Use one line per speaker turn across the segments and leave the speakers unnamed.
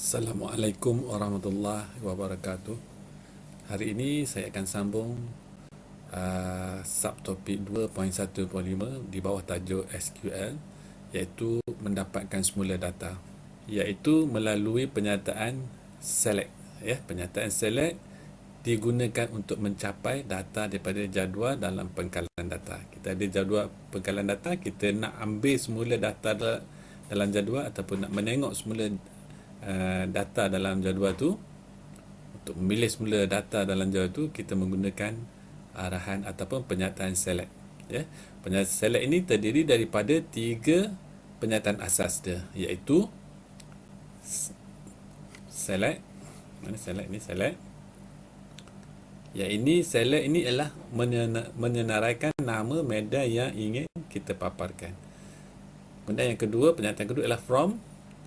Assalamualaikum warahmatullahi wabarakatuh. Hari ini saya akan sambung subtopik 2.1.5 di bawah tajuk SQL, iaitu mendapatkan semula data, iaitu melalui penyataan select. Penyataan select digunakan untuk mencapai data daripada jadual dalam pengkalan data. Kita ada jadual pengkalan data, kita nak ambil semula data dalam jadual ataupun nak menengok semula data dalam jadual tu. Untuk memilih semula data dalam jadual tu, kita menggunakan arahan ataupun penyataan select. Penyataan select ini terdiri daripada 3 penyataan asas dia, iaitu select. Mana select ni? Select. Yang ini select ini ialah menyenaraikan nama medan yang ingin kita paparkan. Kemudian yang kedua, penyataan kedua ialah from.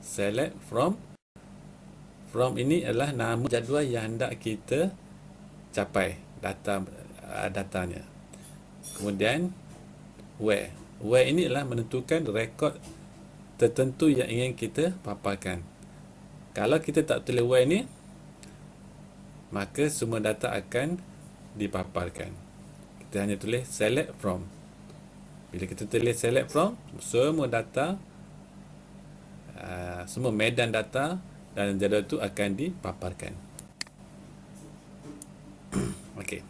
Select from. From ini adalah nama jadual yang hendak kita capai datanya. Kemudian where. Where ini adalah menentukan rekod tertentu yang ingin kita paparkan. Kalau kita tak tulis where ni, maka semua data akan dipaparkan. Kita hanya tulis select from. Bila kita tulis select from, semua data, semua medan data dan jadual itu akan dipaparkan. Okey.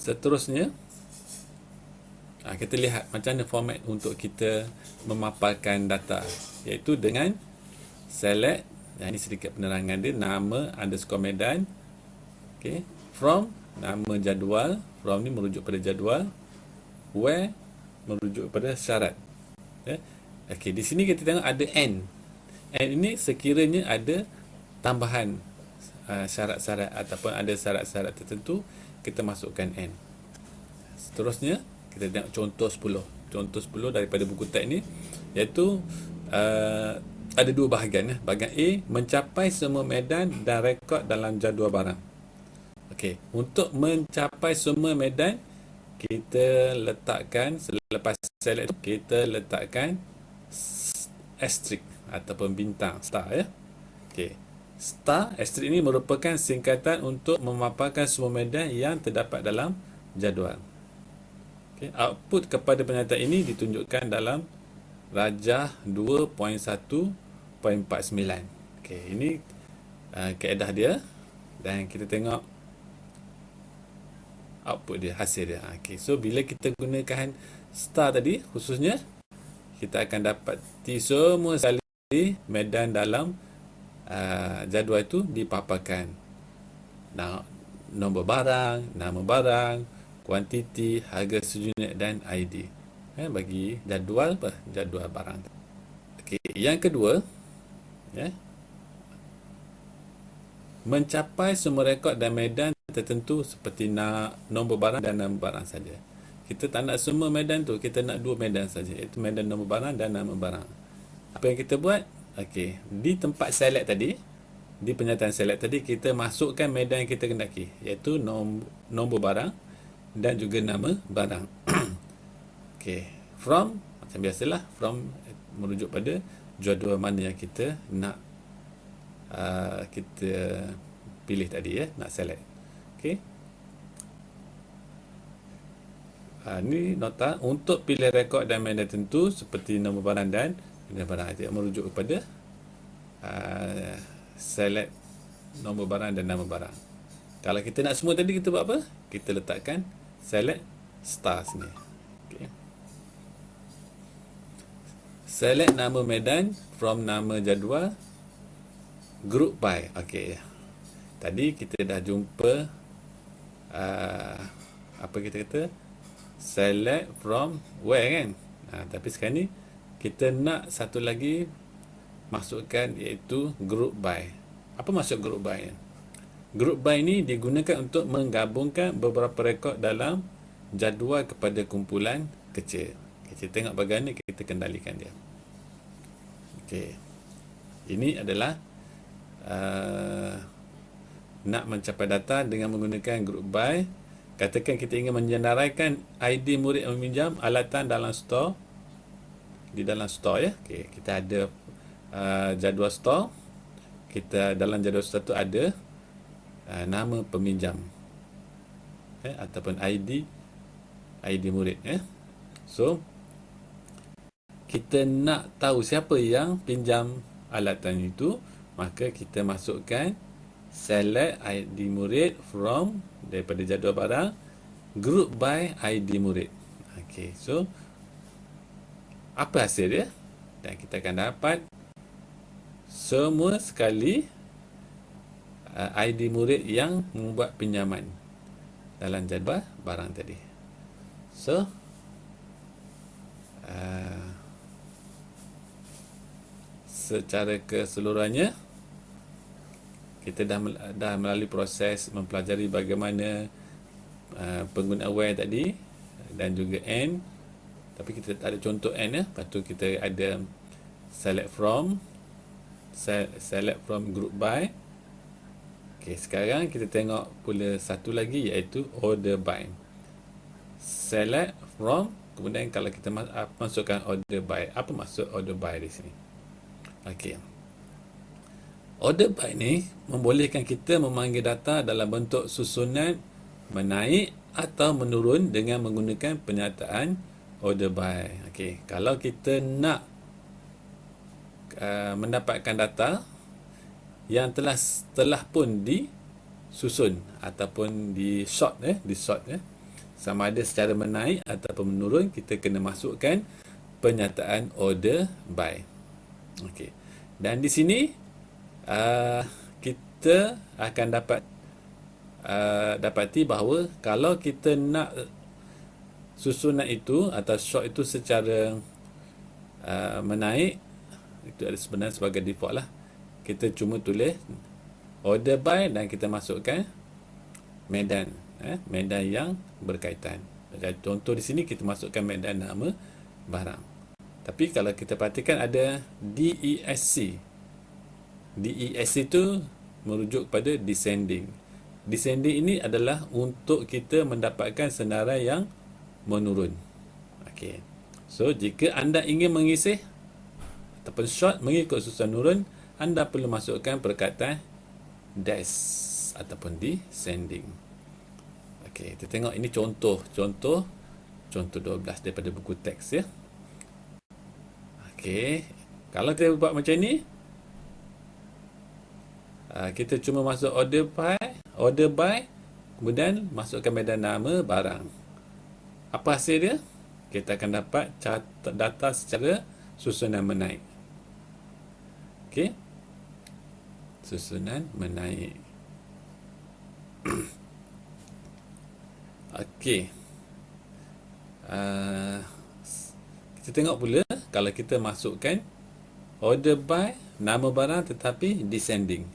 Seterusnya, kita lihat macam mana format untuk kita memaparkan data, iaitu dengan select. Yang ini sedikit penerangan dia, nama underscore medan. Okey. From, nama jadual. From ni merujuk pada jadual. Where merujuk pada syarat. Okey, di sini kita tengok ada and. And ini sekiranya ada tambahan syarat-syarat ataupun ada syarat-syarat tertentu, kita masukkan and. Seterusnya, kita tengok contoh 10. Contoh 10 daripada buku teks ni, iaitu ada 2 bahagian. Bahagian A, mencapai semua medan dan rekod dalam jadual barang. Okey, untuk mencapai semua medan, kita letakkan, selepas select, kita letakkan asterisk ataupun bintang, star Okey. Star, asterisk ini merupakan singkatan untuk memaparkan semua medan yang terdapat dalam jadual. Okey. Output kepada penyataan ini ditunjukkan dalam rajah 2.1.49. Okey, ini kaedah dia, dan kita tengok output dia, hasil dia. Okey, so bila kita gunakan star tadi, khususnya kita akan dapati semua sekali medan dalam jadual itu dipaparkan. Nombor barang, nama barang, kuantiti, harga seunit dan ID. Bagi jadual jadual barang. Okey, yang kedua, mencapai semua rekod dan medan tertentu seperti nombor barang dan nama barang saja. Kita tak nak semua medan tu, kita nak 2 medan saja, iaitu medan nombor barang dan nama barang. Apa yang kita buat? Okey, di tempat select tadi, di penyataan select tadi, kita masukkan medan yang kita kendaki, iaitu nombor barang dan juga nama barang. Okey, from, macam biasalah, from merujuk pada jadual mana yang kita nak kita pilih tadi, nak select. Okey. Ini nota untuk pilih rekod dan medan tertentu seperti nombor barang dan medan barang, dia merujuk kepada select nombor barang dan nama barang. Kalau kita nak semua tadi, kita buat apa? Kita letakkan select star sini. Okay. Select nama medan from nama jadual, group by. Okey. Tadi kita dah jumpa apa kita kata? Select from where, kan? Tapi sekarang ni kita nak satu lagi masukkan, iaitu group by. Apa maksud group by? Group by ni digunakan untuk menggabungkan beberapa rekod dalam jadual kepada kumpulan kecil. Kita tengok bagaimana kita kendalikan dia. Okey. Ini adalah nak mencapai data dengan menggunakan group by. Katakan kita ingin menyenaraikan ID murid yang meminjam alatan dalam store, di dalam store, okay, kita ada jadual store, kita dalam jadual store tu ada nama peminjam, ataupun ID murid. So kita nak tahu siapa yang pinjam alatan itu, maka kita masukkan select ID murid from daripada jadual barang, group by ID murid. Okey, so apa hasil dia? Dan kita akan dapat semua sekali ID murid yang membuat pinjaman dalam jadual barang tadi. So secara keseluruhannya kita dah melalui proses mempelajari bagaimana pengguna aware tadi dan juga and, tapi kita tak ada contoh and. Lepas tu kita ada select from group by. Okey, sekarang kita tengok pula satu lagi, iaitu order by. Select from, kemudian kalau kita masukkan order by. Apa maksud order by di sini? Okey, order by ni membolehkan kita memanggil data dalam bentuk susunan menaik atau menurun dengan menggunakan pernyataan order by. Okey, kalau kita nak mendapatkan data yang telah pun disusun ataupun di sort, sama ada secara menaik ataupun menurun, kita kena masukkan pernyataan order by. Okey, dan di sini kita akan dapati bahawa kalau kita nak susunan itu atau sort itu secara menaik, itu sebenarnya sebagai default lah. Kita cuma tulis order by dan kita masukkan medan, medan yang berkaitan. Contoh di sini kita masukkan medan nama barang. Tapi kalau kita perhatikan ada DESC. DESC itu merujuk kepada descending. Descending ini adalah untuk kita mendapatkan senarai yang menurun. Okey. So jika anda ingin mengisi ataupun sort mengikut susunan menurun, anda perlu masukkan perkataan des ataupun descending. Okey, kita tengok ini contoh 12 daripada buku teks, ya. Okey, kalau kita buat macam ni, kita cuma masuk order by, kemudian masukkan medan nama barang. Apa hasil dia? Kita akan dapat data secara susunan menaik. Okey, susunan menaik. Okey, kita tengok pula kalau kita masukkan order by nama barang tetapi descending.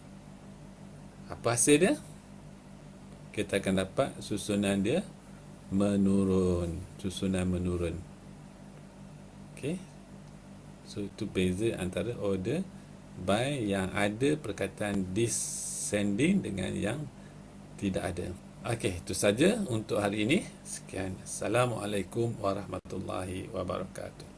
Apa hasil dia? Kita akan dapat susunan dia menurun. Okey, so itu beza antara order by yang ada perkataan descending dengan yang tidak ada. Okey, itu saja untuk hari ini. Sekian. Assalamualaikum warahmatullahi wabarakatuh.